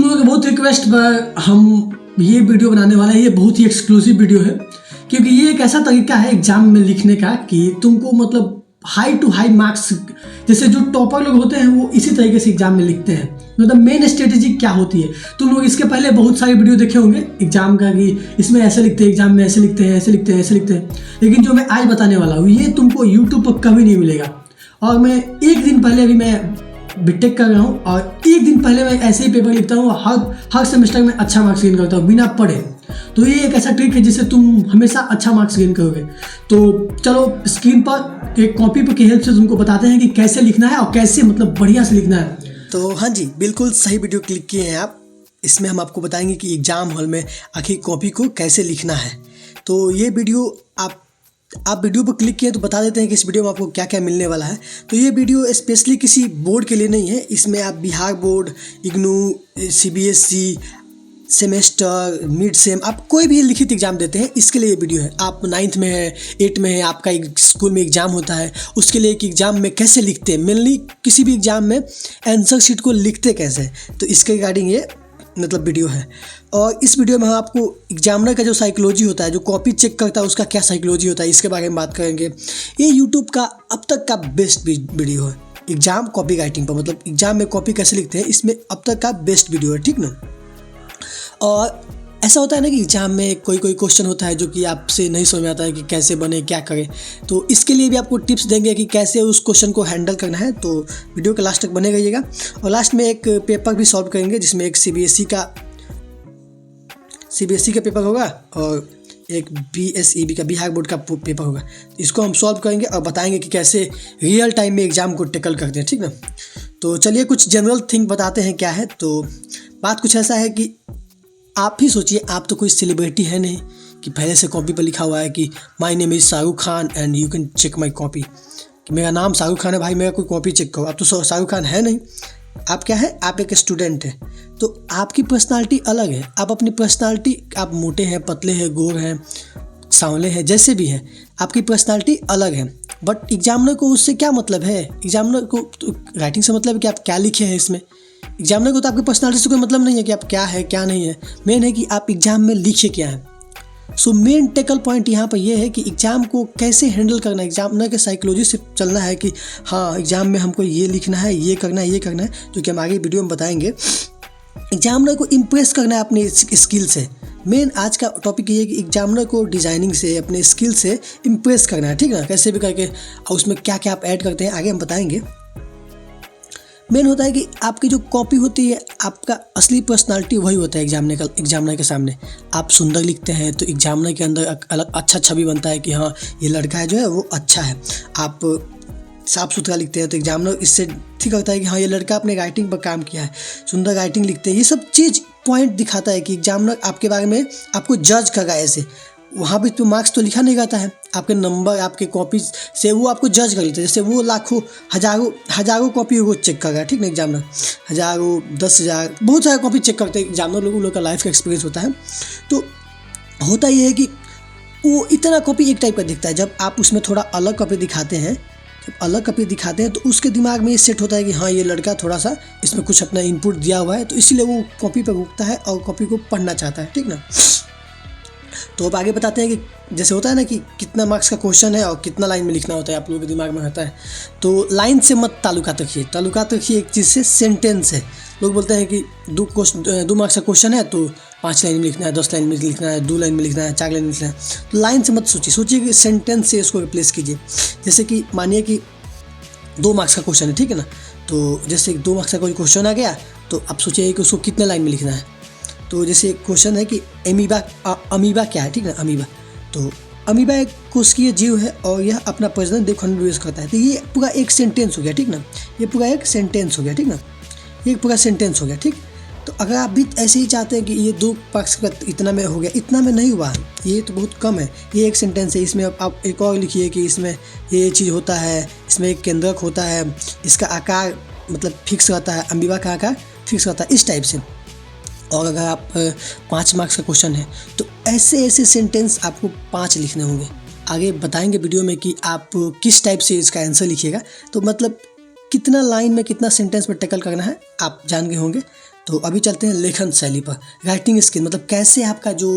लोगों का बहुत रिक्वेस्ट हम ये वीडियो बनाने वाले हैं। ये बहुत ही एक्सक्लूसिव वीडियो है क्योंकि ये एक ऐसा तरीका है एग्जाम में लिखने का कि तुमको मतलब हाई टू हाई मार्क्स, जैसे जो टॉपर लोग होते हैं वो इसी तरीके से एग्जाम में लिखते हैं। मतलब मेन स्ट्रेटेजी क्या होती है, तुम लोग इसके पहले बहुत सारी वीडियो देखे होंगे एग्जाम का कि इसमें ऐसे लिखते हैं, एग्जाम में ऐसे लिखते हैं, ऐसे लिखते हैं, ऐसे लिखते हैं। लेकिन जो मैं आज बताने वाला हूँ ये तुमको यूट्यूब पर कभी नहीं मिलेगा। और मैं एक दिन पहले अभी मैं बीटेक कर रहा हूँ और एक दिन पहले मैं ऐसे ही पेपर लिखता हूँ। हर सेमेस्टर में अच्छा मार्क्स गेन करता हूँ बिना पढ़े। तो ये एक ऐसा ट्रिक है जिससे तुम हमेशा अच्छा मार्क्स गेन करोगे। तो चलो स्क्रीन पर एक कॉपी पर की हेल्प से तुमको बताते हैं कि कैसे लिखना है और कैसे मतलब बढ़िया से लिखना है। तो हाँ जी, बिल्कुल सही वीडियो क्लिक किए हैं आप। इसमें हम आपको बताएंगे कि एग्ज़ाम हॉल में आखिर कॉपी को कैसे लिखना है। तो ये वीडियो आप वीडियो पर क्लिक किए तो बता देते हैं कि इस वीडियो में आपको क्या क्या मिलने वाला है। तो ये वीडियो स्पेशली किसी बोर्ड के लिए नहीं है। इसमें आप Bihar board, IGNOU, CBSE, semester, mid sem, आप कोई भी लिखित एग्जाम देते हैं इसके लिए ये वीडियो है। आप 9th में है, 8th में है, आपका एक स्कूल में एग्ज़ाम होता है, उसके लिए एक एग्ज़ाम में कैसे लिखते हैं, मेनली किसी भी एग्ज़ाम में आंसर शीट को लिखते कैसे, तो इसके रिगार्डिंग ये मतलब वीडियो है। और इस वीडियो में हम आपको एग्जामिनर का जो साइकोलॉजी होता है, जो कॉपी चेक करता है उसका क्या साइकोलॉजी होता है, इसके बारे में बात करेंगे। ये यूट्यूब का अब तक का बेस्ट वीडियो है एग्जाम कॉपी राइटिंग पर, मतलब एग्जाम में कॉपी कैसे लिखते हैं, इसमें अब तक का बेस्ट वीडियो है, ठीक ना। और ऐसा होता है ना कि एग्जाम में कोई क्वेश्चन होता है जो कि आपसे नहीं समझ में आता है कि कैसे बने, क्या करें। तो इसके लिए भी आपको टिप्स देंगे कि कैसे उस क्वेश्चन को हैंडल करना है। तो वीडियो के लास्ट तक बने रहिएगा। और लास्ट में एक पेपर भी सॉल्व करेंगे जिसमें एक CBSE का पेपर होगा और एक BSEB का, बिहार बोर्ड का पेपर होगा। इसको हम सॉल्व करेंगे और बताएंगे कि कैसे रियल टाइम में एग्जाम को टैकल करते हैं, ठीक ना। तो चलिए कुछ जनरल थिंग बताते हैं क्या है। तो बात कुछ ऐसा है कि आप ही सोचिए, आप तो कोई सेलिब्रिटी है नहीं कि पहले से कॉपी पर लिखा हुआ है कि my name is Shahrukh Khan and you can check my copy, कि मेरा नाम शाहरुख खान है भाई, मेरा कोई कॉपी चेक करो। आप तो शाहरुख खान है नहीं, आप क्या है, आप एक स्टूडेंट हैं। तो आपकी पर्सनालिटी अलग है। आप अपनी पर्सनालिटी, आप मोटे हैं, पतले हैं, गोर हैं, सांवले हैं, जैसे भी हैं, आपकी पर्सनालिटी अलग है। बट एग्जामिनर को उससे क्या मतलब है, एग्जामिनर को तो राइटिंग से मतलब है कि आप क्या लिखे हैं इसमें। एग्जामिनर को तो आपकी पर्सनालिटी से कोई मतलब नहीं है कि आप क्या है क्या नहीं है, मेन है कि आप एग्जाम में लिखे क्या है। सो मेन टेकल पॉइंट यहाँ पर यह है कि एग्जाम को कैसे हैंडल करना है। एग्जामिनर के साइकोलॉजी से चलना है कि हाँ एग्जाम में हमको ये लिखना है, ये करना है, ये करना है, जो कि हम आगे वीडियो में बताएंगे। एग्जामिनर को इम्प्रेस करना है अपने स्किल से। मेन आज का टॉपिक ये है कि एग्जामिनर को डिज़ाइनिंग से, अपने स्किल से इम्प्रेस करना है, ठीक है ना, कैसे भी करके। और उसमें क्या क्या आप ऐड करते हैं आगे हम बताएंगे। मेन होता है कि आपकी जो कॉपी होती है, आपका असली पर्सनालिटी वही होता है एग्जामिनर के सामने। आप सुंदर लिखते हैं तो एग्जामिनर के अंदर अलग अच्छा छवि बनता है कि हाँ ये लड़का है जो है वो अच्छा है। आप साफ़ सुथरा लिखते हैं तो एग्जामिनर इससे ठीक होता है कि हाँ ये लड़का अपने राइटिंग पर काम किया है, सुंदर राइटिंग लिखते हैं। ये सब चीज़ पॉइंट दिखाता है कि एग्जामिनर आपके बारे में आपको जज कर रहा है। ऐसे वहाँ भी तो मार्क्स तो लिखा नहीं रहता है, आपके नंबर, आपके कॉपी से वो आपको जज कर लेते हैं। जैसे वो लाखों हज़ारों कॉपी वो चेक कर रहा है, ठीक ना। एग्जामिनर हज़ारों, 10,000, बहुत सारे कॉपी चेक करते हैं एग्जामिनर लोगों का लाइफ का एक्सपीरियंस होता है। तो होता ये है कि वो इतना कॉपी एक टाइप का दिखता है। जब आप उसमें थोड़ा अलग कॉपी दिखाते हैं, तो उसके दिमाग में ये सेट होता है कि हाँ ये लड़का थोड़ा सा इसमें कुछ अपना इनपुट दिया हुआ है, तो इसीलिए वो कॉपी पर रुकता है और कॉपी को पढ़ना चाहता है, ठीक ना। तो अब आगे बताते हैं कि जैसे होता है ना कि कितना मार्क्स का क्वेश्चन है और कितना लाइन में लिखना होता है, आप लोगों के दिमाग में होता है। तो लाइन से मत ताल्लुकात रखिए एक चीज़ से, सेंटेंस है। लोग बोलते हैं कि 2 मार्क्स का क्वेश्चन है तो 5 लाइन में लिखना है, 10 लाइन में लिखना है, 2 लाइन में लिखना है, 4 लाइन में लिखना है। तो लाइन से मत सोचिए कि सेंटेंस से इसको रिप्लेस कीजिए। जैसे कि मानिए कि 2 मार्क्स का क्वेश्चन है, ठीक है ना। तो जैसे 2 मार्क्स का कोई क्वेश्चन आ गया तो आप सोचिए कि उसको कितने लाइन में लिखना है। तो जैसे क्वेश्चन है कि अमीबा क्या है, ठीक है, अमीबा। तो अमीबा एक कोशिकीय जीव है और यह अपना प्रजनन देखभाल निवेश करता है। तो ये पूरा एक सेंटेंस हो गया, ठीक ना। ये पूरा एक सेंटेंस हो गया, ठीक ना। ये पूरा सेंटेंस हो गया, ठीक। तो अगर आप भी ऐसे ही चाहते हैं कि ये 2 मार्क्स का इतना में हो गया, इतना में नहीं हुआ, ये तो बहुत कम है, ये एक सेंटेंस है। इसमें आप एक और लिखिए कि इसमें ये चीज़ होता है, इसमें एक केंद्रक होता है, इसका आकार मतलब फिक्स रहता है, अमीबा का आकार फिक्स रहता है, इस टाइप से। और अगर आप 5 मार्क्स का क्वेश्चन है तो ऐसे सेंटेंस आपको 5 लिखने होंगे। आगे बताएंगे वीडियो में कि आप किस टाइप से इसका आंसर लिखिएगा। तो मतलब कितना लाइन में, कितना सेंटेंस में टैकल करना है आप जान गए होंगे। तो अभी चलते हैं लेखन शैली पर। राइटिंग स्किल मतलब कैसे आपका जो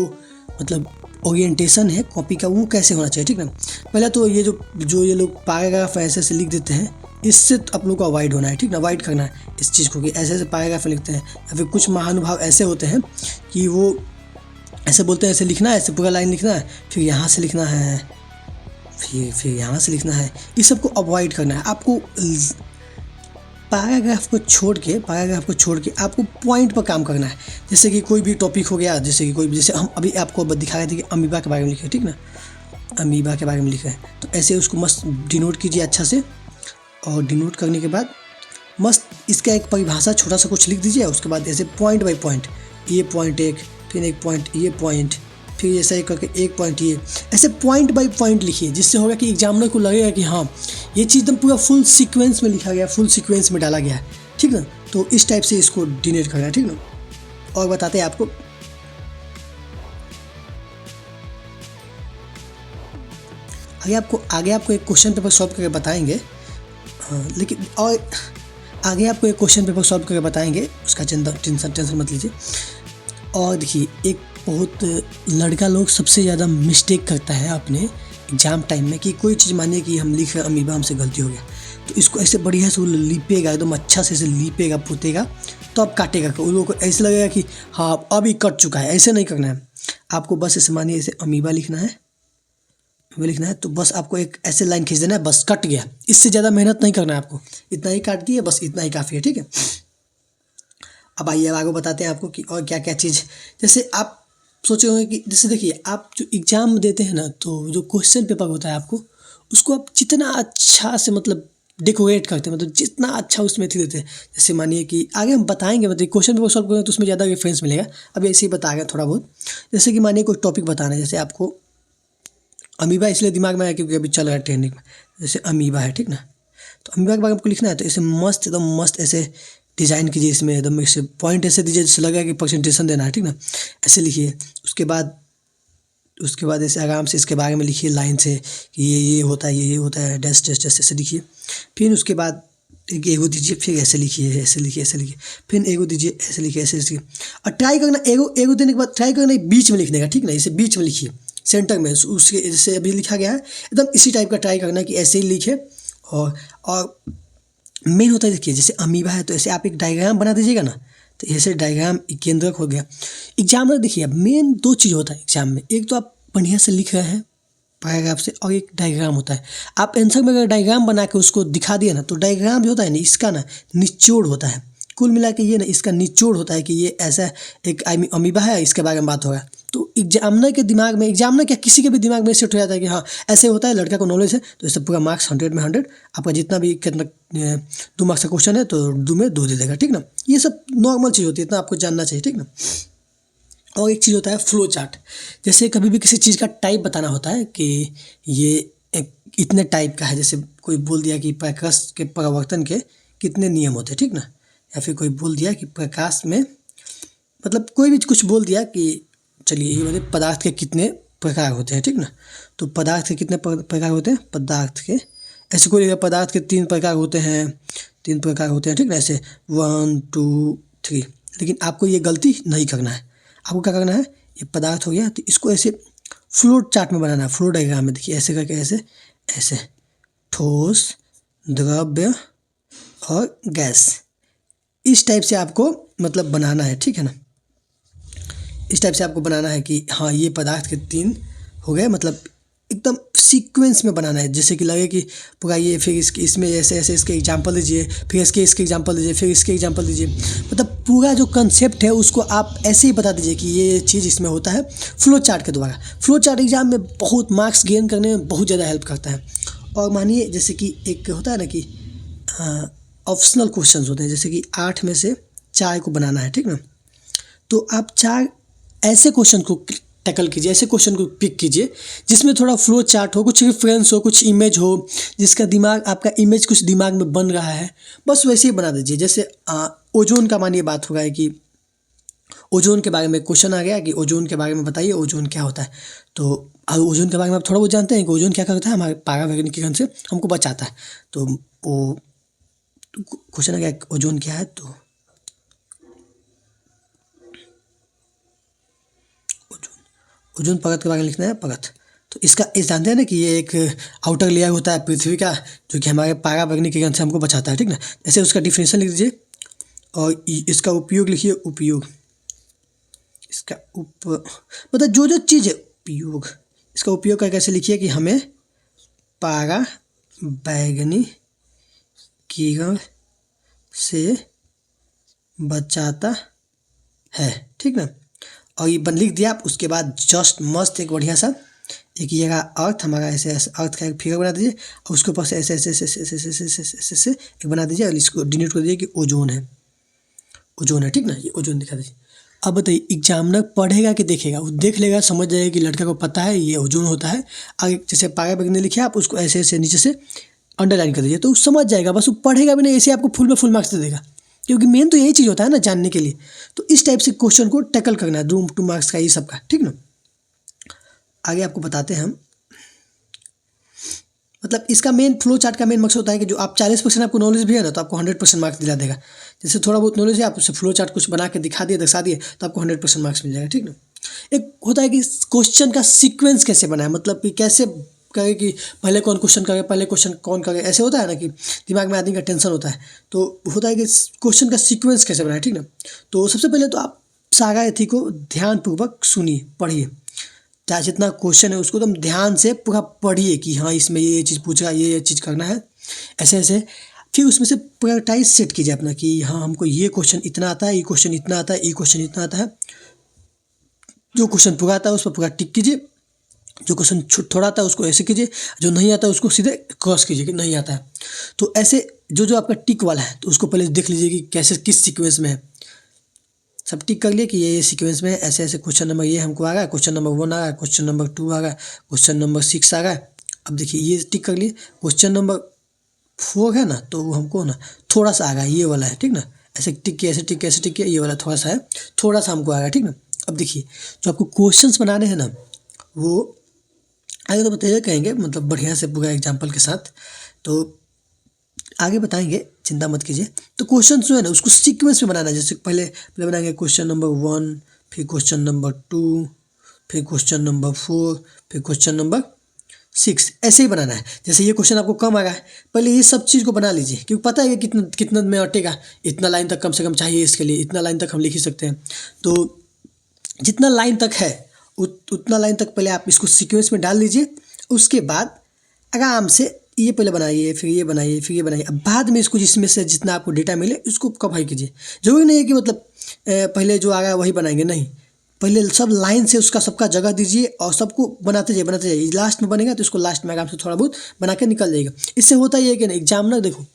मतलब ओरिएंटेशन है कॉपी का वो कैसे होना चाहिए, ठीक ना। पहले तो ये जो ये लोग पैराग्राफ ऐसे से लिख देते हैं, इससे आप लोग को अवॉइड होना है, ठीक ना, अवॉइड करना है इस चीज़ को कि ऐसे ऐसे पैराग्राफ लिखते हैं। या फिर कुछ महानुभाव ऐसे होते हैं कि वो ऐसे बोलते हैं ऐसे लिखना है, ऐसे पूरा लाइन लिखना है, फिर यहाँ से लिखना है, फिर यहाँ से लिखना है। इस सब को अवॉइड करना है आपको। पैराग्राफ को छोड़ के आपको पॉइंट पर काम करना है। जैसे कि कोई भी टॉपिक हो गया, जैसे हम अभी आपको दिखा रहे थे कि अमीबा के बारे में लिखे, ठीक ना, अमीबा के बारे में लिखा है, तो ऐसे उसको मस्त डिनोट कीजिए अच्छा से। और डिनोट करने के बाद मस्त इसका एक परिभाषा छोटा सा कुछ लिख दीजिए। उसके बाद ऐसे पॉइंट बाई पॉइंट, ये पॉइंट एक, फिर एक पॉइंट, ये पॉइंट, फिर ऐसा ही करके एक पॉइंट, ये ऐसे पॉइंट बाई पॉइंट लिखिए, जिससे होगा कि एग्जामिनर को लगेगा कि हाँ ये चीज़ एकदम पूरा फुल सीक्वेंस में लिखा गया, फुल सीक्वेंस में डाला गया है, ठीक ना। तो इस टाइप से इसको डिनोट करना है, ठीक ना। और बताते हैं आपको आगे आपको एक क्वेश्चन पेपर सॉल्व करके बताएंगे। लेकिन और आगे आपको एक क्वेश्चन पेपर सॉल्व करके बताएंगे, उसका टेंशन मत लीजिए। और देखिए, एक बहुत लड़का लोग सबसे ज़्यादा मिस्टेक करता है अपने एग्ज़ाम टाइम में कि कोई चीज़ मानिए कि हम लिख रहे हैं अमीबा, हमसे गलती हो गया, तो इसको ऐसे बढ़िया से वो लीपेगा, एकदम अच्छा से ऐसे लीपेगा पोतेगा, तो अब काटेगा। उन लोगों को ऐसे लगेगा कि हाँ अब ही कट चुका है। ऐसे नहीं करना है आपको, बस ऐसे मानिए ऐसे अमीबा लिखना है, तो बस आपको एक ऐसे लाइन खींच देना है, बस कट गया। इससे ज़्यादा मेहनत नहीं करना है आपको, इतना ही काट दिए, बस इतना ही काफ़ी है, ठीक है। अब आइए आगे बताते हैं आपको कि और क्या क्या चीज़। जैसे आप सोचे होंगे कि जैसे देखिए, आप जो एग्ज़ाम देते हैं ना, तो जो क्वेश्चन पेपर होता है आपको, उसको आप जितना अच्छा से मतलब डेकोरेट करते हैं, मतलब जितना अच्छा उसमें थी देते हैं। जैसे मानिए कि आगे हम बताएंगे, मतलब क्वेश्चन पेपर सॉल्व करेंगे तो उसमें ज़्यादा रेफरेंस मिलेगा। अब ऐसे ही बताएंगे थोड़ा बहुत। जैसे कि मानिए कोई टॉपिक बताना है, जैसे आपको अमीबा इसलिए दिमाग में आया क्योंकि अभी चल रहा है ट्रेंडिंग में, जैसे अमीबा है, ठीक ना। तो अमीबा के बारे में आपको लिखना है, तो ऐसे मस्त एकदम मस्त ऐसे डिज़ाइन कीजिए, इसमें एकदम ऐसे पॉइंट ऐसे दीजिए जैसे लगेगा कि प्रेजेंटेशन देना है, ठीक ना। ऐसे लिखिए। उसके बाद ऐसे आराम से इसके बारे में लिखिए लाइन से कि ये होता है, ये होता है, डैश डैश डैश ऐसे लिखिए। फिर उसके बाद एक एगो दीजिए, फिर ऐसे लिखिए, फिर एगो दीजिए, ऐसे लिखिए। और ट्राई करना एगो देने के बाद ट्राई करना बीच में लिखने का, ठीक ना। इसे बीच में लिखिए, सेंटर में, उसके जैसे अभी लिखा गया है एकदम इसी टाइप का ट्राई करना कि ऐसे ही लिखे। और मेन होता है, देखिए जैसे अमीबा है तो ऐसे आप एक डायग्राम बना दीजिएगा ना, तो ऐसे डायग्राम केंद्रक हो गया। एग्जाम में देखिए अब मेन दो चीज़ होता है एग्जाम में, एक तो आप बढ़िया से लिख रहे हैं पैराग्राफ से, और एक डायग्राम होता है। आप आंसर में अगर डायग्राम बना के उसको दिखा दिए ना, तो डायग्राम जो होता है ना, इसका ना निचोड़ होता है। कुल मिला के ये ना इसका निचोड़ होता है कि ये ऐसा एक अमीबा है, इसके बारे में बात होगा। तो एग्जामिनर के दिमाग में, एग्जामिनर क्या किसी के भी दिमाग में सेट हो जाता है कि हाँ ऐसे होता है, लड़का को नॉलेज है, तो इससे पूरा मार्क्स 100 में 100। आपका जितना भी कितना 2 मार्क्स का क्वेश्चन है तो 2 में 2 दे देगा, ठीक ना। ये सब नॉर्मल चीज़ होती है, इतना आपको जानना चाहिए, ठीक ना। और एक चीज़ होता है फ्लो चार्ट। जैसे कभी भी किसी चीज़ का टाइप बताना होता है कि ये इतने टाइप का है। जैसे कोई बोल दिया कि प्रकाश के परावर्तन के कितने नियम होते हैं, ठीक ना। या फिर कोई बोल दिया कि प्रकाश में, मतलब कोई भी कुछ बोल दिया कि चलिए ये बोले पदार्थ के कितने प्रकार होते हैं, ठीक ना। तो पदार्थ के कितने प्रकार होते हैं, पदार्थ के ऐसे कोई पदार्थ के 3 प्रकार होते हैं, 3 प्रकार होते हैं, ठीक ना। ऐसे 1 2 3। लेकिन आपको ये गलती नहीं करना है। आपको क्या करना है, ये पदार्थ हो गया तो इसको ऐसे फ्लो चार्ट में बनाना है, फ्लो डायग्राम में। देखिए ऐसे करके ऐसे ठोस, द्रव्य और गैस, इस टाइप से आपको मतलब बनाना है, ठीक है ना। इस टाइप से आपको बनाना है कि हाँ ये पदार्थ के 3 हो गए, मतलब एकदम सीक्वेंस में बनाना है, जैसे कि लगे कि पूरा ये, फिर इसमें ऐसे इसके एग्जांपल दीजिए, फिर इसके एग्जांपल दीजिए, फिर इसके एग्जांपल दीजिए। मतलब पूरा जो कंसेप्ट है उसको आप ऐसे ही बता दीजिए कि ये चीज़ इसमें होता है, फ्लो चार्ट के द्वारा। फ्लो चार्ट एग्जाम में बहुत मार्क्स गेन करने में बहुत ज़्यादा हेल्प करता है। और मानिए जैसे कि एक होता है ना कि ऑप्शनल क्वेश्चन होते हैं, जैसे कि 8 में से 4 को बनाना है, ठीक ना। तो आप 4 ऐसे क्वेश्चन को टैकल कीजिए, ऐसे क्वेश्चन को पिक कीजिए जिसमें थोड़ा फ्लो चार्ट हो, कुछ रेफरेंस हो, कुछ इमेज हो, जिसका दिमाग आपका इमेज कुछ दिमाग में बन रहा है, बस वैसे ही बना दीजिए। जैसे ओजोन का मानिए बात हो रहा है कि ओजोन के बारे में क्वेश्चन आ गया कि ओजोन के बारे में बताइए, ओजोन क्या होता है। तो ओजोन के बारे में आप थोड़ा बहुत जानते हैं कि ओजोन क्या करता है, हमारे पराबैंगनी किरण से हमको बचाता है। तो वो क्वेश्चन आ गया ओजोन क्या है, तो ओजोन ओजोन परत के बारे में लिखना है, परत। तो इसका इस जानते हैं ना कि ये एक आउटर लेयर होता है पृथ्वी का, जो कि हमारे पराबैंगनी किरण से हमको बचाता है, ठीक ना। ऐसे उसका डिफिनेशन लिख दीजिए और इसका उपयोग लिखिए, उपयोग। इसका मतलब जो जो चीज़ है उपयोग, इसका उपयोग करके ऐसे लिखिए कि हमें पराबैंगनी किरण से बचाता है, ठीक ना। और ये बन लिख दिया आप। उसके बाद जस्ट मस्त एक बढ़िया सा एक ये रहा अर्थ हमारा, ऐसे ऐसे अर्थ का एक फिगर बना दीजिए और उसके ऊपर से ऐसे ऐसे ऐसे ऐसे ऐसे ऐसे ऐसे ऐसे ऐसे एक बना दीजिए और इसको डिनोट कर दीजिए कि ओजोन है, ओजोन है, ठीक ना। ये ओजोन दिखा दीजिए। अब बताइए एग्जामिनर पढ़ेगा कि देखेगा? वो देख लेगा, समझ जाएगा कि लड़का को पता है ये ओजोन होता है। आगे जैसे पराबैंगनी लिखे आप उसको ऐसे ऐसे नीचे से अंडरलाइन कर दीजिए, तो वो समझ जाएगा। बस वो पढ़ेगा भी नहीं, ऐसे आपको फुल में फुल मार्क्स दे देगा, क्योंकि मेन तो यही चीज़ होता है ना जानने के लिए। तो इस टाइप से क्वेश्चन को टैकल करना है, 2 मार्क्स का ये सब का, ठीक ना। आगे आपको बताते हैं हम, मतलब इसका मेन फ्लो चार्ट का मेन मकसद होता है कि जो आप 40% आपको नॉलेज भी है ना, तो आपको 100% मार्क्स दिला देगा। जैसे थोड़ा बहुत नॉलेज है, आप उससे फ्लो चार्ट कुछ बना के दिखा दिए, दर्शा दिए, तो आपको 100% मार्क्स मिल जाएगा, ठीक ना। एक होता है कि क्वेश्चन का सीक्वेंस कैसे बनाए, मतलब कि कैसे कहे कि पहले कौन क्वेश्चन करे, पहले क्वेश्चन कौन करे, ऐसे होता है ना कि दिमाग में आदमी का टेंशन होता है। तो होता है कि क्वेश्चन का सीक्वेंस कैसे बनाए, ठीक ना। तो सबसे पहले तो आप सारा एथी को ध्यानपूर्वक सुनिए, पढ़िए। चाहे जितना क्वेश्चन है उसको एकदम ध्यान से पूरा पढ़िए कि हाँ इसमें ये चीज़ पूछ रहा है, ये चीज़ करना है, ऐसे ऐसे। फिर उसमें से प्रायोरिटाइज सेट कीजिए अपना कि हाँ हमको ये क्वेश्चन इतना आता है, ये क्वेश्चन इतना आता है, ये क्वेश्चन इतना आता है। जो क्वेश्चन पूरा आता है उस पर पूरा टिक कीजिए, जो क्वेश्चन थोड़ा आता है उसको ऐसे कीजिए, जो नहीं आता है उसको सीधे क्रॉस कीजिए कि नहीं आता है। तो ऐसे जो जो आपका टिक वाला है तो उसको पहले देख लीजिए कि कैसे किस सीक्वेंस में है। सब टिक कर लिए कि ये सीक्वेंस में ऐसे ऐसे क्वेश्चन नंबर ये हमको आ रहा है, क्वेश्चन नंबर 1 आ रहा है, क्वेश्चन नंबर 2 आ रहा है, क्वेश्चन नंबर 6 आ रहा है। अब देखिए ये टिक कर लिए, क्वेश्चन नंबर 4 है ना, तो वो हमको ना थोड़ा सा आ रहा है, ये वाला है, ठीक ना। ऐसे टिक किया, ऐसे टिक किया, ऐसे टिक किया, ये वाला थोड़ा सा है, थोड़ा सा हमको आ रहा है, ठीक ना। अब देखिए जो आपको क्वेश्चंस बनाने हैं ना, वो आगे तो बताइए कहेंगे, मतलब बढ़िया से पूरा एग्जाम्पल के साथ, तो आगे बताएंगे, चिंता मत कीजिए। तो क्वेश्चन जो है ना उसको सीक्वेंस में बनाना है। जैसे पहले पहले बनाएंगे क्वेश्चन नंबर 1, फिर क्वेश्चन नंबर 2, फिर क्वेश्चन नंबर 4, फिर क्वेश्चन नंबर 6, ऐसे ही बनाना है। जैसे ये क्वेश्चन आपको कम आ रहा है, पहले ये सब चीज़ को बना लीजिए, क्योंकि पता है कि कितना कितना में अटेगा, इतना लाइन तक कम से कम चाहिए, इसके लिए इतना लाइन तक हम लिख ही सकते हैं। तो जितना लाइन तक है उतना लाइन तक पहले आप इसको सीक्वेंस में डाल दीजिए। उसके बाद आराम से ये पहले बनाइए, फिर ये बनाइए, फिर ये बनाइए। अब बाद में इसको जिसमें से जितना आपको डेटा मिले उसको कवर कीजिए। जरूरी नहीं है कि मतलब पहले जो आ रहा है वही बनाएंगे, नहीं, पहले सब लाइन से उसका सबका जगह दीजिए और सबको बनाते जाइए। लास्ट में बनेगा तो इसको लास्ट में आराम से थोड़ा बहुत बना के निकल जाएगा। इससे होता ही है कि नहीं, एग्जामिनर देखो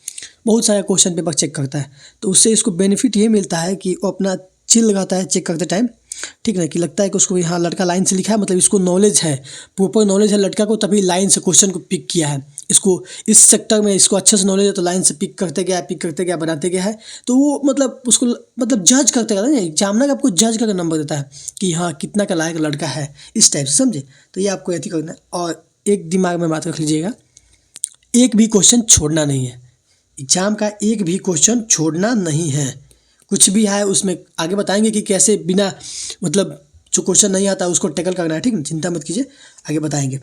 बहुत सारा क्वेश्चन पेपर चेक करता है, तो उससे इसको बेनिफिट ये मिलता है कि वो अपना चिल लगाता है चेक करते टाइम, ठीक है, कि लगता है कि उसको हाँ लड़का लाइन से लिखा है, मतलब इसको नॉलेज है, प्रॉपर नॉलेज है लड़का को, तभी लाइन से क्वेश्चन को पिक किया है। इसको इस सेक्टर में इसको अच्छे से नॉलेज है, तो लाइन से पिक करते गया बनाते गया है। तो वो मतलब उसको मतलब जज करते गया ना, एग्जामिनर आपको जज करके नंबर देता है कि हाँ कितना का लायक लड़का है, इस टाइप से, समझे। तो ये आपको ऐसे करना है। और एक दिमाग में बात रख लीजिएगा, एक भी क्वेश्चन छोड़ना नहीं है। एग्जाम का एक भी क्वेश्चन छोड़ना नहीं है। कुछ भी है उसमें आगे बताएंगे कि कैसे बिना मतलब जो क्वेश्चन नहीं आता उसको टैकल करना है, ठीक है, चिंता मत कीजिए, आगे बताएंगे।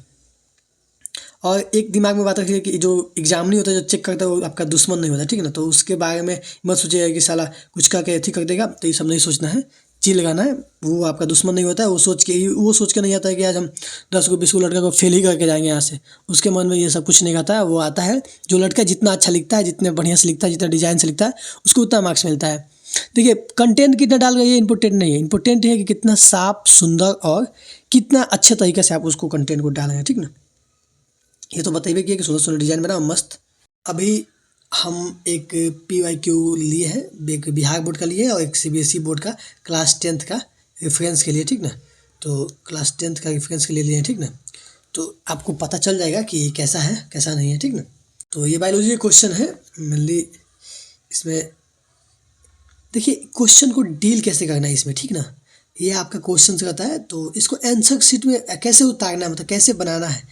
और एक दिमाग में बात रखिए कि जो एग्जाम नहीं होता, जो चेक करता है, वो आपका दुश्मन नहीं होता, ठीक है ना। तो उसके बारे में मत सोचिएगा कि साला कुछ करके ऐसी कर देगा, तो ये सब नहीं सोचना है, चिल लगाना है। वो आपका दुश्मन नहीं होता है, वो सोच के नहीं आता है कि आज हम 10 को 20 को लड़का को फेल ही करके जाएंगे यहाँ से। उसके मन में ये सब कुछ नहीं आता है। वो आता है जो लड़का जितना अच्छा लिखता है, जितने बढ़िया से लिखता है, जितना डिज़ाइन से लिखता है, उसको उतना मार्क्स मिलता है। देखिए कंटेंट कितना डाल रहे हैं ये इंपॉर्टेंट नहीं है, इंपॉर्टेंट है कि कितना साफ सुंदर और कितना अच्छे तरीके से आप उसको कंटेंट को डाल रहे हैं, ठीक ना। ये तो बताइए कि सुंदर सुंदर डिज़ाइन बनाओ मस्त। अभी हम एक PYQ लिए है, एक बिहार बोर्ड का लिए और एक CBSE बोर्ड का क्लास 10th का रेफरेंस के लिए, ठीक ना। तो क्लास 10th का रेफरेंस के लिए लिए हैं, ठीक ना। तो आपको पता चल जाएगा कि कैसा है कैसा नहीं है, ठीक ना। तो ये बायोलॉजी का क्वेश्चन है मेनली। इसमें देखिए क्वेश्चन को डील कैसे करना है इसमें, ठीक ना। ये आपका क्वेश्चन रहता है, तो इसको आंसर शीट में कैसे उतारना है, मतलब कैसे बनाना है।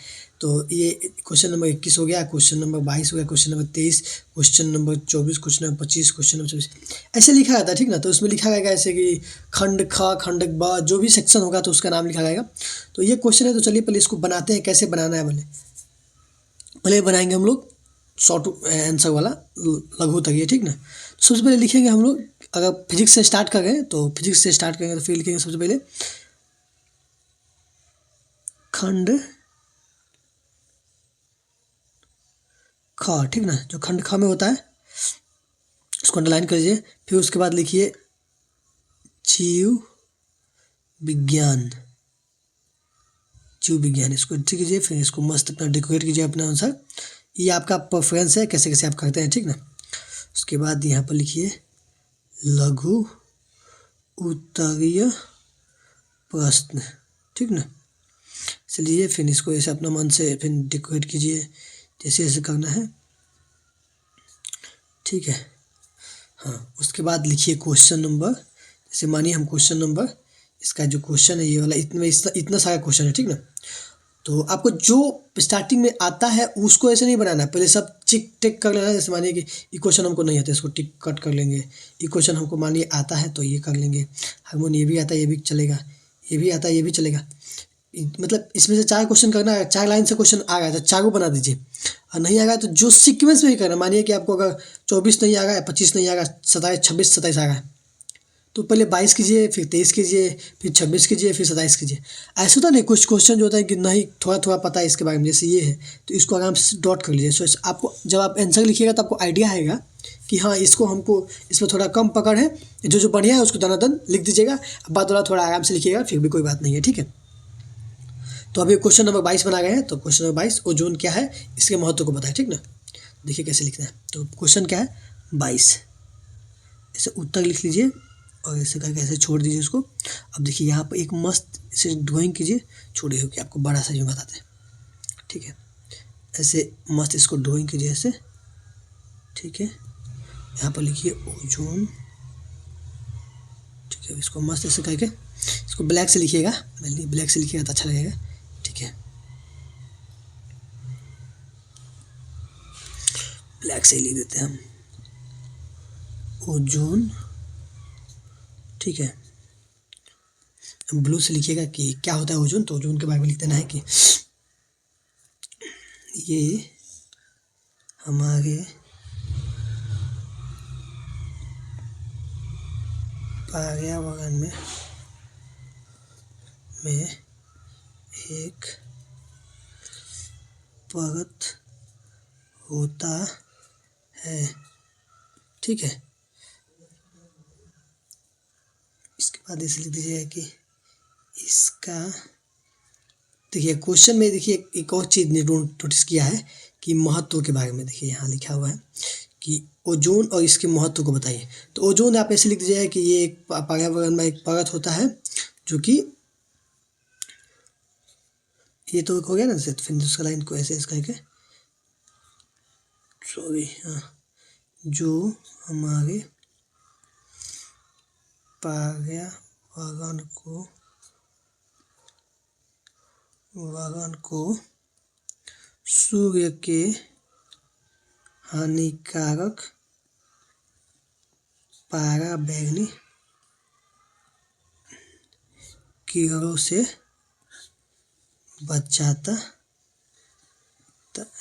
तो ये क्वेश्चन नंबर 21 हो गया, क्वेश्चन नंबर 22 हो गया, question number 23, question number 24, question number 25, question number 24, ऐसे लिखा रहता है, ठीक ना। तो उसमें लिखा रहेगा ऐसे कि खंड ख, खंड ब, जो भी सेक्शन होगा तो उसका नाम लिखा रहेगा। तो ये क्वेश्चन है, तो चलिए पहले इसको बनाते हैं, कैसे बनाना है पहले बनाएंगे हम लोग शॉर्ट आंसर वाला लघु तक ये, ठीक ना। सबसे पहले लिखेंगे हम लोग, अगर फिजिक्स से स्टार्ट कर रहे हैं तो फिजिक्स से स्टार्ट करेंगे, तो फिर लिखेंगे सबसे पहले खंड ख, ठीक ना। जो खंड ख में होता है इसको अंडरलाइन कर दीजिए। फिर उसके बाद लिखिए जीव विज्ञान, जीव विज्ञान, इसको ठीक कीजिए। फिर इसको मस्त अपना डेकोरेट कीजिए अपने अनुसार, ये आपका प्रेफरेंस है कैसे कैसे आप करते हैं, ठीक ना। उसके बाद यहाँ पर लिखिए लघु उत्तरीय प्रश्न, ठीक ना। चलिए फिर इसको ऐसे अपना मन से फिर डेकोरेट कीजिए, जैसे जैसे करना है, ठीक है। हाँ, उसके बाद लिखिए क्वेश्चन नंबर, जैसे मानिए हम क्वेश्चन नंबर, इसका जो क्वेश्चन है ये वाला, इतना सारा क्वेश्चन है, ठीक ना। तो आपको जो स्टार्टिंग में आता है उसको ऐसे नहीं बनाना है, पहले सब टिक टिक कर लेना है। जैसे मानिए कि ये क्वेश्चन हमको नहीं आता, इसको टिक कट कर लेंगे। ये क्वेश्चन हमको मानिए आता है तो ये कर लेंगे। हमको ये भी आता है, ये भी चलेगा, ये भी आता है, ये भी चलेगा। मतलब इसमें से 4 क्वेश्चन करना है, 4 लाइन से क्वेश्चन आ गया तो चारों बना दीजिए, और नहीं आ गया तो जो सीक्वेंस में ही करना। मानिए कि आपको अगर 24 नहीं आ गया, 25 नहीं आ गया, 27, 26, 27 आ गया, तो पहले 22 कीजिए, फिर 23 कीजिए, फिर 26 कीजिए, फिर 27 कीजिए। ऐसा होता नहीं, कुछ क्वेश्चन जो होता है कि नहीं थोड़ा थोड़ा पता है इसके बारे में, जैसे ये है तो इसको आराम से डॉट कर लीजिए। सो आपको जब आप आंसर लिखिएगा तो आपको आइडिया आएगा कि हाँ इसको हमको इसमें थोड़ा कम पकड़ है, जो जो बढ़िया है उसको दनादन लिख दीजिएगा। बाद वाला थोड़ा आराम से लिखिएगा, फिर भी कोई बात नहीं है, ठीक है। तो अभी क्वेश्चन नंबर 22 बना गए हैं। तो क्वेश्चन नंबर 22, ओजोन क्या है, इसके महत्व को बताएं, ठीक ना। देखिए कैसे लिखना है। तो क्वेश्चन क्या है 22, ऐसे उत्तर लिख लीजिए और ऐसे करके ऐसे छोड़ दीजिए उसको। अब देखिए यहाँ पर एक मस्त ऐसे ड्राइंग कीजिए, छोड़िए कि आपको बड़ा साइज में बताते हैं, ठीक है। ऐसे मस्त इसको ड्राइंग कीजिए ऐसे, ठीक है। यहाँ पर लिखिए ओजोन, ठीक है। इसको मस्त ऐसे करके इसको ब्लैक से लिखिएगा, ब्लैक से लिखिएगा तो अच्छा लगेगा, ठीक है। ब्लैक से ही लिख देते हैं हम ओजोन, ठीक है। ब्लू से लिखिएगा कि क्या होता है ओजोन, तो ओजोन के बारे में लिख देना है कि ये हमारे पर्यावरण में एक परत होता है, ठीक है। इसके बाद ऐसे लिख दीजिएगा कि इसका, देखिए क्वेश्चन में देखिए एक और चीज़ ने नोटिस किया है कि महत्व के बारे में। देखिए यहाँ लिखा हुआ है कि ओजोन और इसके महत्व को बताइए। तो ओजोन आप ऐसे लिख दीजिएगा कि ये एक पर्यावरण में एक परत होता है जो कि, ये तो हो गया ना, जैसे फिर दूसरा लाइन को ऐसे करके, सॉरी, हाँ, जो हमारे पर्यावरण को सूर्य के हानिकारक पराबैंगनी किरणों से बचाता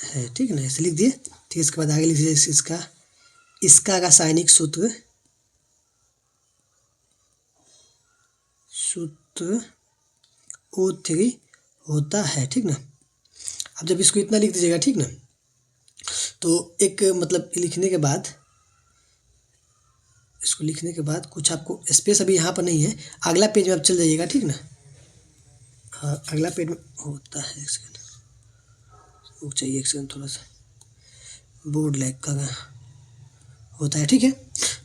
है, ठीक है ना। ऐसे लिख दिए, ठीक है। इसके बाद आगे लिख दीजिए इसका रासायनिक सूत्र O3 होता है, ठीक ना। अब जब इसको इतना लिख दीजिएगा, ठीक ना, तो एक मतलब लिखने के बाद, इसको लिखने के बाद कुछ आपको स्पेस अभी यहाँ पर नहीं है, अगला पेज में आप चल जाइएगा, ठीक ना। हाँ, अगला पेज में होता है, एक सेकंड रुक चाहिए, एक सेकंड, थोड़ा सा बोर्ड लैग कर रहा होता है, ठीक है।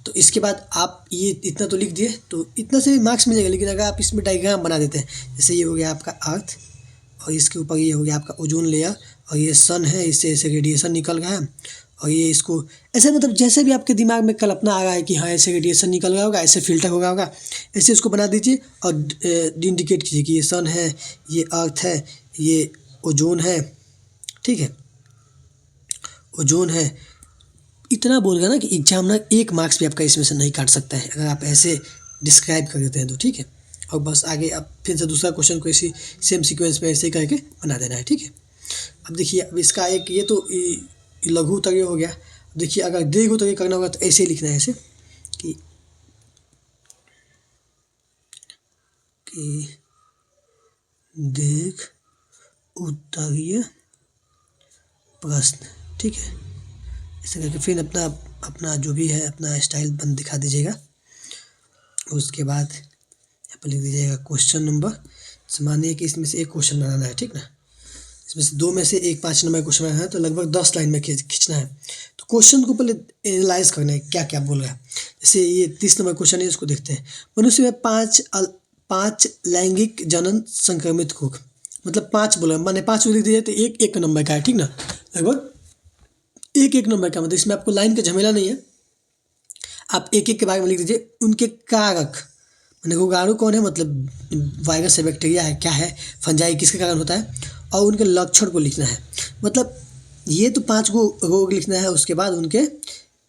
तो इसके बाद आप ये इतना तो लिख दिए, तो इतना से मार्क्स मिलेगा। लेकिन अगर आप इसमें डायग्राम बना देते हैं, जैसे ये हो गया आपका अर्थ और इसके ऊपर ये हो गया आपका ओजोन लेयर और ये सन है, इससे ऐसे रेडिएशन निकल गया है, और ये इसको ऐसे मतलब जैसे भी आपके दिमाग में कल्पना आ रहा है कि हाँ ऐसे रेडिएशन निकल गया होगा, ऐसे फिल्टर हो गया होगा, ऐसे इसको बना दीजिए और इंडिकेट कीजिए कि ये सन है, ये अर्थ है, ये ओजोन है, ठीक है। ओजोन है, इतना बोलेगा ना कि एग्जामिनर 1 मार्क्स भी आपका इसमें से नहीं काट सकता है अगर आप ऐसे डिस्क्राइब कर देते हैं तो, ठीक है। और बस आगे अब फिर से दूसरा क्वेश्चन को इसी सेम सीक्वेंस में ऐसे करके बना देना है, ठीक है। अब देखिए, अब इसका एक ये तो लघु उत्तरीय हो गया। देखिए, अगर दीर्घ उत्तरीय करना होगा तो ऐसे ही लिखना है, ऐसे कि दीर्घ उत्तरीय प्रश्न, ठीक है। ऐसे करके फिर अपना अपना जो भी है अपना स्टाइल बन दिखा दीजिएगा। उसके बाद यहाँ पर लिख दीजिएगा क्वेश्चन नंबर। मानिए कि इसमें से एक क्वेश्चन बनाना है, ठीक ना। इसमें से 2 में से एक 5 नंबर क्वेश्चन बनाना है तो लगभग 10 लाइन में खींचना है। तो क्वेश्चन को पहले एनालाइज करना है क्या क्या बोल रहा है। जैसे ये 30 नंबर क्वेश्चन है, इसको देखते हैं। मनुष्य में 5 लैंगिक जनन संक्रमित रोग, मतलब 5 बोला, माने 5 लिख दीजिए तो एक नंबर का है, ठीक ना। लगभग एक नंबर का, मतलब इसमें आपको लाइन का झमेला नहीं है। आप एक के बारे में लिख दीजिए। उनके कारक, माने रोगाणु कौन है, मतलब वायरस है, बैक्टीरिया है, क्या है, फंजाई किसके कारण होता है, और उनके लक्षण को लिखना है। मतलब ये तो 5 को रोग लिखना है, उसके बाद उनके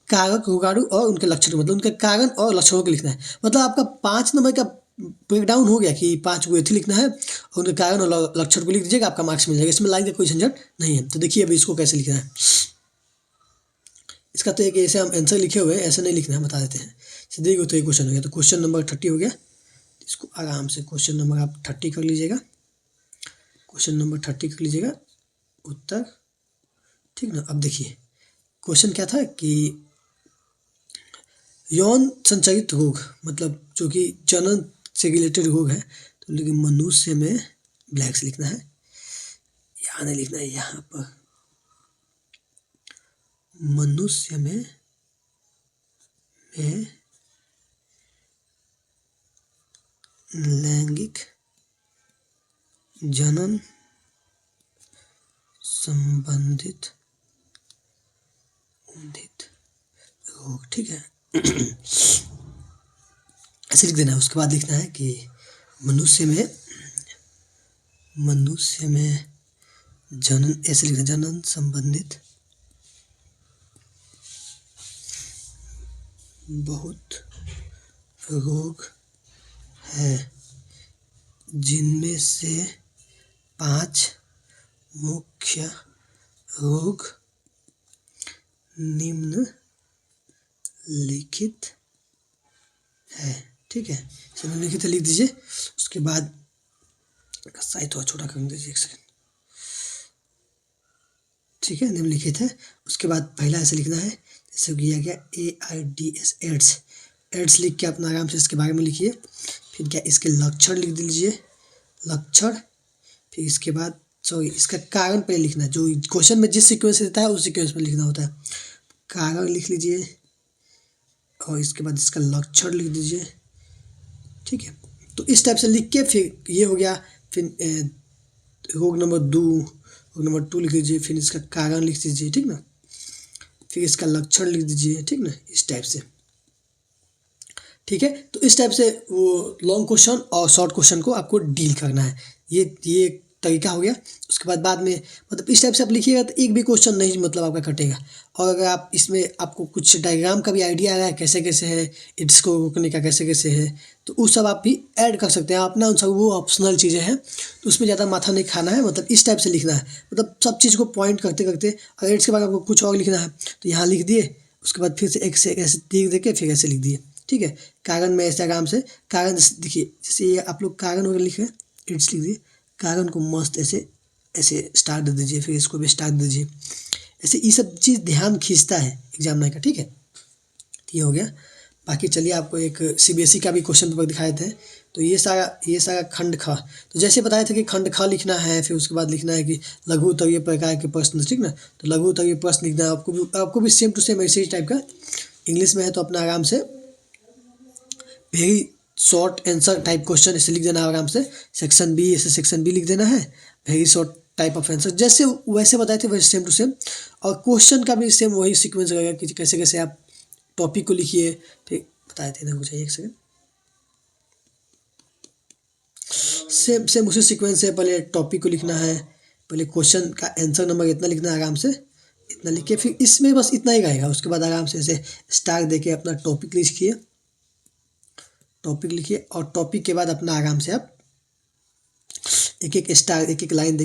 कारक, रोगाणु और उनके लक्षण, मतलब उनके कारण और लक्षणों को लिखना है। मतलब आपका 5 नंबर का ब्रेकडाउन हो गया कि 5 को ऐसे लिखना है और उनके कारण और लक्षण को लिख दीजिएगा, आपका मार्क्स मिल जाएगा। इसमें लाइन का कोई झंझट नहीं है। तो देखिए अभी इसको कैसे लिखना है। इसका तो एक ऐसे हम आंसर लिखे हुए हैं, ऐसे नहीं लिखना है, बता देते हैं। सीधे को तो एक क्वेश्चन हो गया, तो क्वेश्चन नंबर 30 हो गया। इसको आराम से क्वेश्चन नंबर आप 30 कर लीजिएगा। क्वेश्चन नंबर 30 कर लीजिएगा, उत्तर, ठीक ना। अब देखिए क्वेश्चन क्या था कि यौन संचारित रोग, मतलब जो कि जनन से रिलेटेड रोग है, तो लेकिन मनुष्य में ब्लैक से लिखना है, यहाँ नहीं लिखना है, यहाँ पर मनुष्य में लैंगिक जनन संबंधित रोग, ठीक है। ऐसे लिख देना है। उसके बाद लिखना है कि मनुष्य में जनन, ऐसे लिखना, जनन संबंधित बहुत रोग है, जिनमें से 5 मुख्य रोग निम्नलिखित है, ठीक है। निम्नलिखित लिख दीजिए। उसके बाद साइज थोड़ा छोटा कर दीजिए, 1 सेकेंड, ठीक है। निम्नलिखित है। उसके बाद पहला ऐसे लिखना है जैसे किया गया AIDS, एड्स लिख के अपना आराम से इसके बारे में लिखिए। फिर क्या, इसके लक्षण लिख दीजिए, लक्षण। फिर इसके बाद इसका कारण पहले लिखना है, जो क्वेश्चन में जिस सीक्वेंस से देता है उस सीक्वेंस में लिखना होता है। कारण लिख लीजिए और इसके बाद इसका लक्षण लिख दीजिए, ठीक है। तो इस टाइप से लिख के फिर ये हो गया। फिर रोग नंबर 2 लिख दीजिए, फिर इसका कारण लिख दीजिए, ठीक ना। फिर इसका लक्षण लिख दीजिए, ठीक ना, इस टाइप से, ठीक है। तो इस टाइप से वो लॉन्ग क्वेश्चन और शॉर्ट क्वेश्चन को आपको डील करना है। ये तरीका हो गया। उसके बाद में मतलब इस टाइप से आप लिखिएगा तो एक भी क्वेश्चन नहीं मतलब आपका कटेगा। और अगर आप इसमें आपको कुछ डायग्राम का भी आइडिया आ रहा है कैसे कैसे है, इट्स को रोकने का कैसे कैसे है, तो वो सब आप भी ऐड कर सकते हैं अपना, उन सब वो ऑप्शनल चीज़ें हैं, तो उसमें ज़्यादा माथा नहीं खाना है। मतलब इस टाइप से लिखना है, मतलब सब चीज़ को पॉइंट करते करते। अगर इसके बाद आपको कुछ और लिखना है तो यहाँ लिख दिए, उसके बाद फिर से एक से ऐसे तीर दे के फिर ऐसे लिख दिए, ठीक है। कारण में ऐसे आराम से कारण, देखिए जैसे ये आप लोग कारण वगैरह लिख रहे हैं, इट्स लिख दिए, कारण को मस्त ऐसे स्टार दे दीजिए, फिर इसको भी स्टार दे दीजिए। ऐसे ये सब चीज़ ध्यान खींचता है एग्जामिनर का, ठीक है। ये हो गया। बाकी चलिए आपको एक CBSE का भी क्वेश्चन पेपर दिखाए थे। तो ये सारा खंड ख, तो जैसे बताए थे कि खंड ख लिखना है, फिर उसके बाद लिखना है कि लघु उत्तरीय प्रकार के प्रश्न, ठीक ना। तो लघु उत्तरीय प्रश्न लिखना है आपको भी सेम टू सेम ऐसे टाइप का। इंग्लिश में है तो अपना आराम से very short answer type question ऐसे लिख देना है आराम से। सेक्शन बी, ऐसे सेक्शन बी लिख देना है, very short type of answer, जैसे वैसे बताए थे वैसे सेम टू सेम। और क्वेश्चन का भी सेम वही सीक्वेंस रहेगा कि कैसे कैसे आप टॉपिक को लिखिए। फिर बताए थे ना, कुछ 1 सेकेंड, सेम उसी सीक्वेंस से पहले टॉपिक को लिखना है, पहले क्वेश्चन का आंसर नंबर इतना लिखना है आराम से, इतना लिख के फिर इसमें बस इतना ही रहेगा। उसके बाद आराम से ऐसे स्टार देके अपना टॉपिक लिखिए, टॉपिक लिखिए और टॉपिक के बाद अपना आराम से आप एक एक स्टार, एक एक लाइन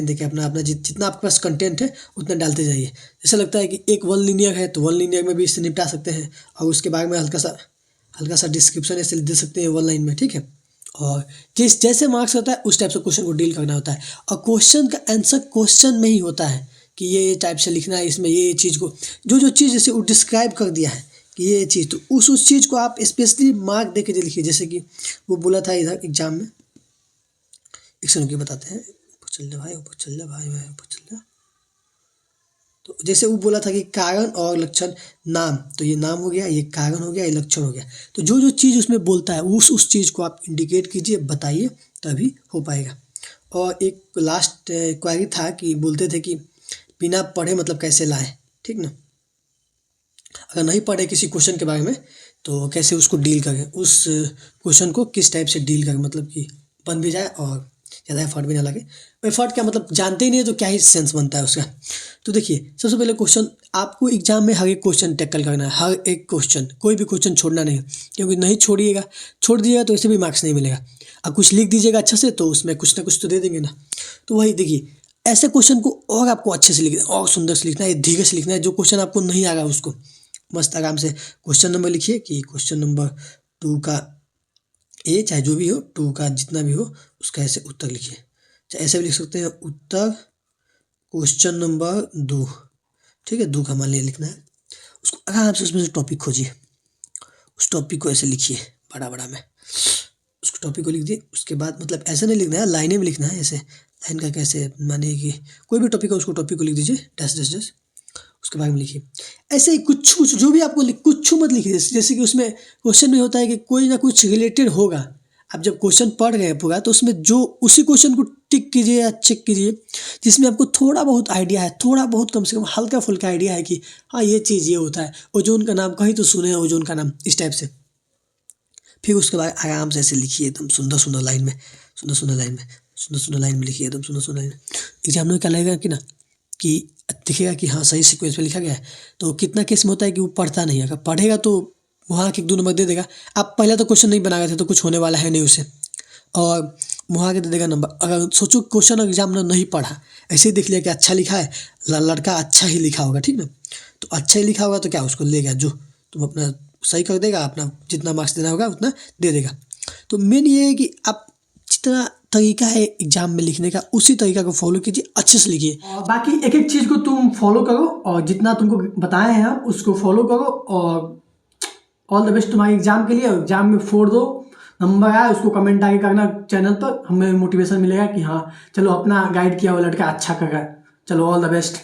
देके अपना अपना जितना आपके पास कंटेंट है उतना डालते जाइए। जैसे लगता है कि एक वन लीनियर है तो वन लीनियर में भी इससे निपटा सकते हैं और उसके बाद में हल्का सा डिस्क्रिप्शन ऐसे दे सकते हैं वन लाइन में, ठीक है। और जैसे मार्क्स होता है उस टाइप से क्वेश्चन को डील करना होता है और क्वेश्चन का आंसर क्वेश्चन में ही होता है कि ये टाइप से लिखना है, इसमें ये चीज़ को जो चीज़ जैसे वो डिस्क्राइब कर दिया है कि ये चीज़, तो उस चीज़ को आप स्पेशली मार्क दे के लिखिए। जैसे कि वो बोला था इधर एग्जाम में, एक सुन के बताते हैं, ऊपर चल जा भाई, ऊपर चल जा भाई, ऊपर चल जा। तो जैसे वो बोला था कि कारण और लक्षण नाम, तो ये नाम हो गया, ये कारण हो गया, ये लक्षण हो गया। तो जो चीज़ उसमें बोलता है उस चीज़ को आप इंडिकेट कीजिए, बताइए, तभी हो पाएगा। और एक लास्ट क्वेरी था कि बोलते थे कि बिना पढ़े मतलब कैसे लाए, ठीक ना। अगर नहीं पढ़े किसी क्वेश्चन के बारे में तो कैसे उसको डील करें, उस क्वेश्चन को किस टाइप से डील करें, मतलब कि बन भी जाए और ज़्यादा एफर्ट भी ना लगे। एफर्ट क्या मतलब, जानते ही नहीं है तो क्या ही सेंस बनता है उसका। तो देखिए सबसे पहले क्वेश्चन आपको एग्जाम में हर एक क्वेश्चन टैकल करना है, हर एक क्वेश्चन, कोई भी क्वेश्चन छोड़ना नहीं है, क्योंकि नहीं छोड़ दिएगा तो इससे भी मार्क्स नहीं मिलेगा। अब कुछ लिख दीजिएगा अच्छा से तो उसमें कुछ ना कुछ तो दे देंगे ना। तो वही देखिए ऐसे क्वेश्चन को और आपको अच्छे से लिखना है और सुंदर से लिखना है, धीरे से लिखना है। जो क्वेश्चन आपको नहीं आ रहा उसको मस्त आराम से क्वेश्चन नंबर लिखिए कि क्वेश्चन नंबर 2 का ए, चाहे जो भी हो 2 का जितना भी हो उसका ऐसे उत्तर लिखिए। चाहे ऐसे भी लिख सकते हैं, उत्तर क्वेश्चन नंबर 2, ठीक है, 2 का मान लिया लिखना है। उसको आराम से उसमें से टॉपिक खोजिए, उस टॉपिक को ऐसे लिखिए बड़ा में, उसको टॉपिक को लिख दिए। उसके बाद मतलब ऐसे नहीं लिखना है, लाइनें में लिखना है। ऐसे लाइन का कैसे माने कि कोई भी टॉपिक है उसको टॉपिक को लिख दीजिए डैश डैश डैश, उसके बारे में लिखिए। ऐसे ही कुछ जो भी आपको कुछ मत लिखिए। जैसे कि उसमें क्वेश्चन में होता है कि कोई ना कुछ रिलेटेड होगा। आप जब क्वेश्चन पढ़ रहे हैं पूरा तो उसमें जो उसी क्वेश्चन को टिक कीजिए या चेक कीजिए जिसमें आपको थोड़ा बहुत आइडिया है, थोड़ा बहुत कम से कम हल्का फुल्का आइडिया है कि हाँ ये चीज़ ये होता है, ओजोन का नाम कहीं तो सुने हैं, ओजोन का नाम, इस टाइप से। फिर उसके बाद आराम से ऐसे लिखिए एकदम सुंदर लाइन में, सुंदर लाइन में लिखिए, एकदम सुंदर लाइन में। एग्जाम में क्या लगेगा कि ना कि दिखेगा कि हाँ सही सीक्वेंस में लिखा गया है। तो कितना केस में होता है कि वो पढ़ता नहीं है, अगर पढ़ेगा तो वहाँ के 1-2 नंबर दे देगा। आप पहले तो क्वेश्चन नहीं बना रहे थे तो कुछ होने वाला है नहीं उसे, और वहाँ के दे देगा नंबर। अगर सोचो क्वेश्चन एग्जाम में नहीं पढ़ा, ऐसे ही देख लिया कि अच्छा लिखा है, लड़का अच्छा ही लिखा होगा, ठीक ना, तो अच्छा ही लिखा होगा तो क्या उसको लेगा, जो तुम अपना सही कर देगा, अपना जितना मार्क्स देना होगा उतना दे देगा। तो मेन ये है कि आप जितना तरीका है एग्जाम में लिखने का उसी तरीका को फॉलो कीजिए, अच्छे से लिखिए। और बाकी एक एक चीज़ को तुम फॉलो करो और जितना तुमको बताए हैं हम उसको फॉलो करो और ऑल द बेस्ट तुम्हारे एग्जाम के लिए। एग्जाम में 4 दो, नंबर आए उसको कमेंट आगे करना चैनल पर, हमें मोटिवेशन मिलेगा कि हाँ चलो अपना गाइड किया हुआ लड़का अच्छा कर रहा है। चलो ऑल द बेस्ट।